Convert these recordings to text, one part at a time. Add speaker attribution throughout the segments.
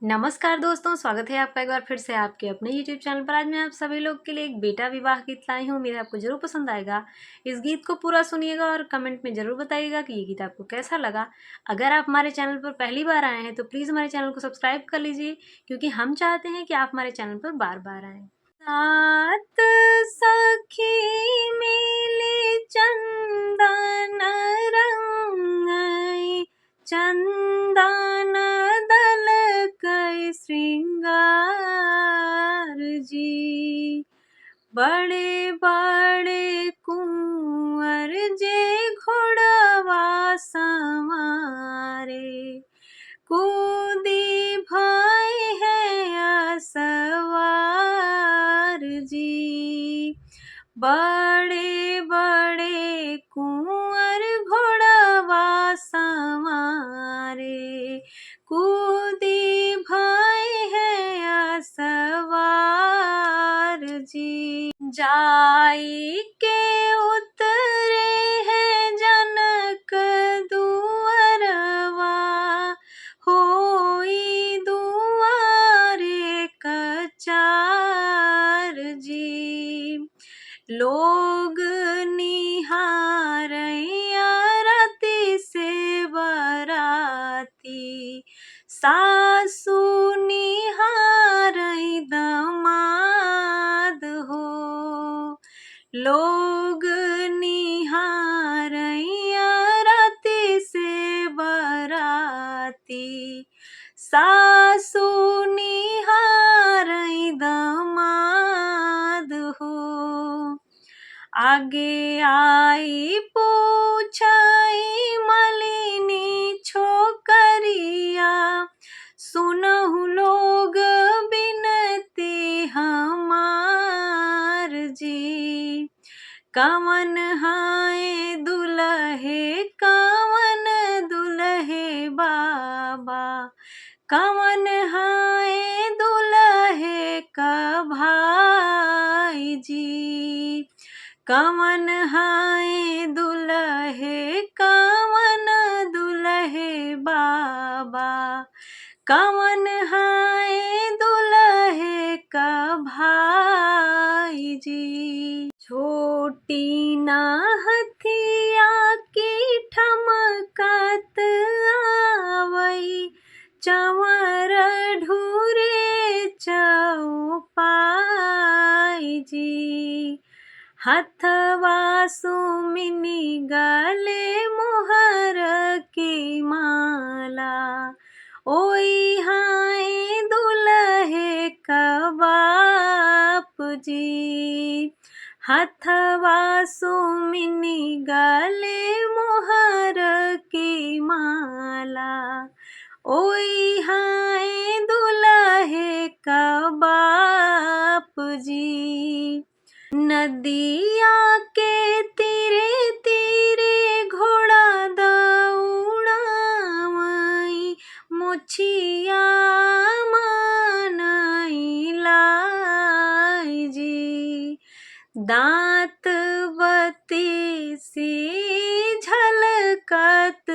Speaker 1: नमस्कार दोस्तों, स्वागत है आपका एक बार फिर से आपके अपने YouTube चैनल पर। आज मैं आप सभी लोग के लिए एक बेटा विवाह गीत लाई हूँ। मेरा आपको ज़रूर पसंद आएगा। इस गीत को पूरा सुनिएगा और कमेंट में ज़रूर बताइएगा कि ये गीत आपको कैसा लगा। अगर आप हमारे चैनल पर पहली बार आए हैं तो प्लीज़ हमारे चैनल को सब्सक्राइब कर लीजिए, क्योंकि हम चाहते हैं कि आप हमारे चैनल पर बार-बार आएँ। सात सखी मिली चंदन रंगई, चंदन दल कई श्रृंगार जी। बड़े बड़े कुंवर जे घोड़वा संवारे, कूदी भई है असवार जी। बड़े बड़े कुंवर घोड़वा संवारे, कूदी भई है असवार जी। जाई के उतरे हैं जनक दुअरवा, होई दुआरे कचार जी। लोग निहारैया रति से बराती, सासु निहारै दमाद हो। लोग निहारैया रति से बराती, सासु निहारै दमाद हो। आगे आई पूछई मलिनी छोकरिया, सुनहु लोग बिनती हमार जी। कवन हाय दुल्हे, कवन दुल्हे बाबा, कवन हाय दुल्हे का भाई जी। कवन हाय दुल्हे, कवन दुल्हे बाबा, कवन हाय दुल्हे का भाई जी। छोटी ना हथिया की ठमकत आवई, चंवर ढूरे चौपाई जी। हथवा सुमिनी गले मोहर की माला, ओई हाय दुल्हे का बाप जी। हथवा सुमिनी गले मोहर की माला, ओई हाय दुल्हे का बाप जी। नदिया के तीरे तीरे घोड़ा दौड़ावई, मुछिया मानई लाई जी। दांत बत्ती सी झलकत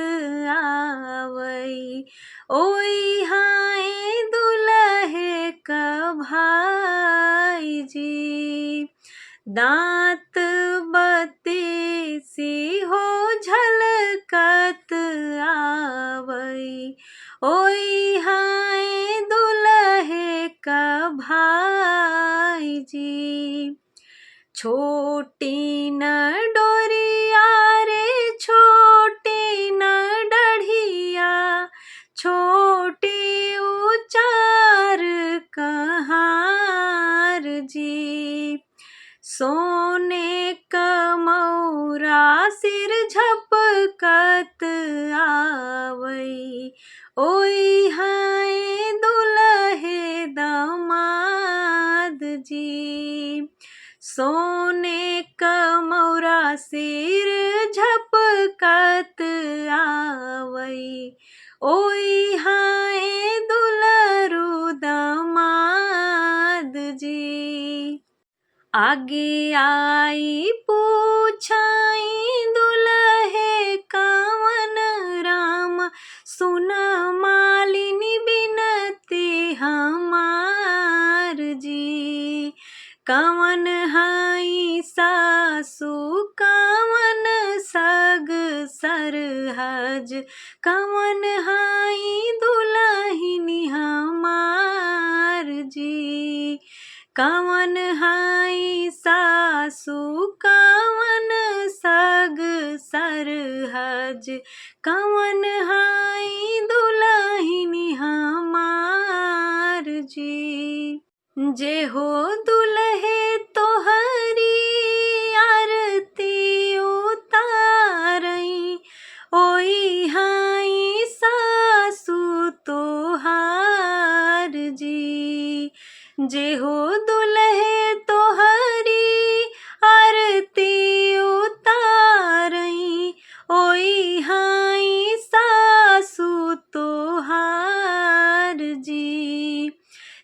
Speaker 1: आवई, ओई हाय दुल्हे का भाई जी। दांत बत्ती सी हो झलकत आवई, ओई हाय दुल्हे का भाई जी। छोटी न डोरिया रे, छोटी न डढ़िया, छोटी उचार कहार जी। सोने का मौरा सिर झपकत आवई, ओई हाय दुल्हे दमाद जी। सोने का मौरा सिर झपकत आवई, ओई हाय दुलरू दमाद जी। आगे आई पूछाई दुल्हे कवन राम, सुन मालिनी बिनती हमार जी। कवन हाई सासु कवन सग सरहज, कवन हाई दुलहिनी हमार जी। कवन हाई सासु कवन सग सरहज, कवन हाई दुलहिनी हमार जी। जे हो दुल्हे तोहरी आरती उतारई, ओई हाई सासु तोहार जी। जे हो दुल्हे तोहरी आरती उतारई, ओई हाई सासु तोहार जी।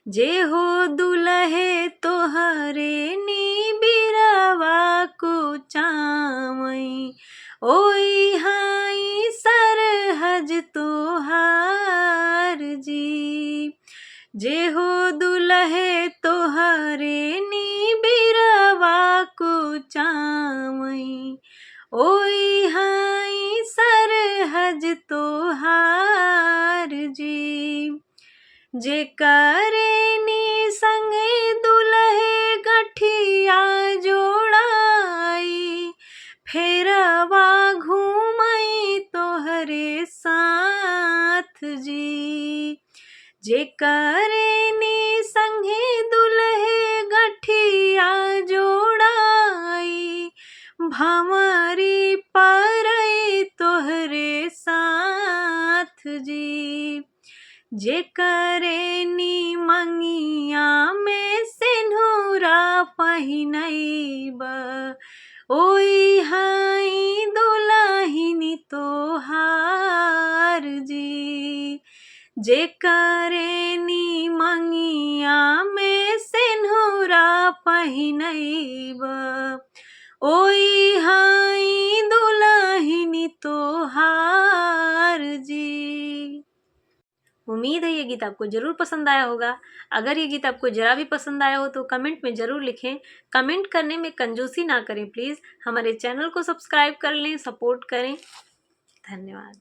Speaker 1: जे हो दुल्हे तोहरे नी बिरवा कुचावई, ओई हाई सरहज तोहार जी। जे हो दुल्हे तोहरे नी बिरवा कुचावई, ओई हाई सरहज तोहार जी। जे करेनी संगे दुल्हे गठिया जोड़ाई, फेरवा घूमई तोहरे साथ जी। जे करेनी संगे दुल्हे गठिया जोड़ाई, भंवरी परई तोहरे साथ जी। जे करेनी मंगिया में सिंदूरा पहिनैब, ओई हाई दुलहिनी तोहार जी। जे करेनी मंगिया में सिंदूरा पहिनैब, ओई हाई दुलहिनी तोहार जी। उम्मीद है ये गीत आपको ज़रूर पसंद आया होगा। अगर ये गीत आपको ज़रा भी पसंद आया हो तो कमेंट में ज़रूर लिखें। कमेंट करने में कंजूसी ना करें प्लीज़। हमारे चैनल को सब्सक्राइब कर लें, सपोर्ट करें। धन्यवाद।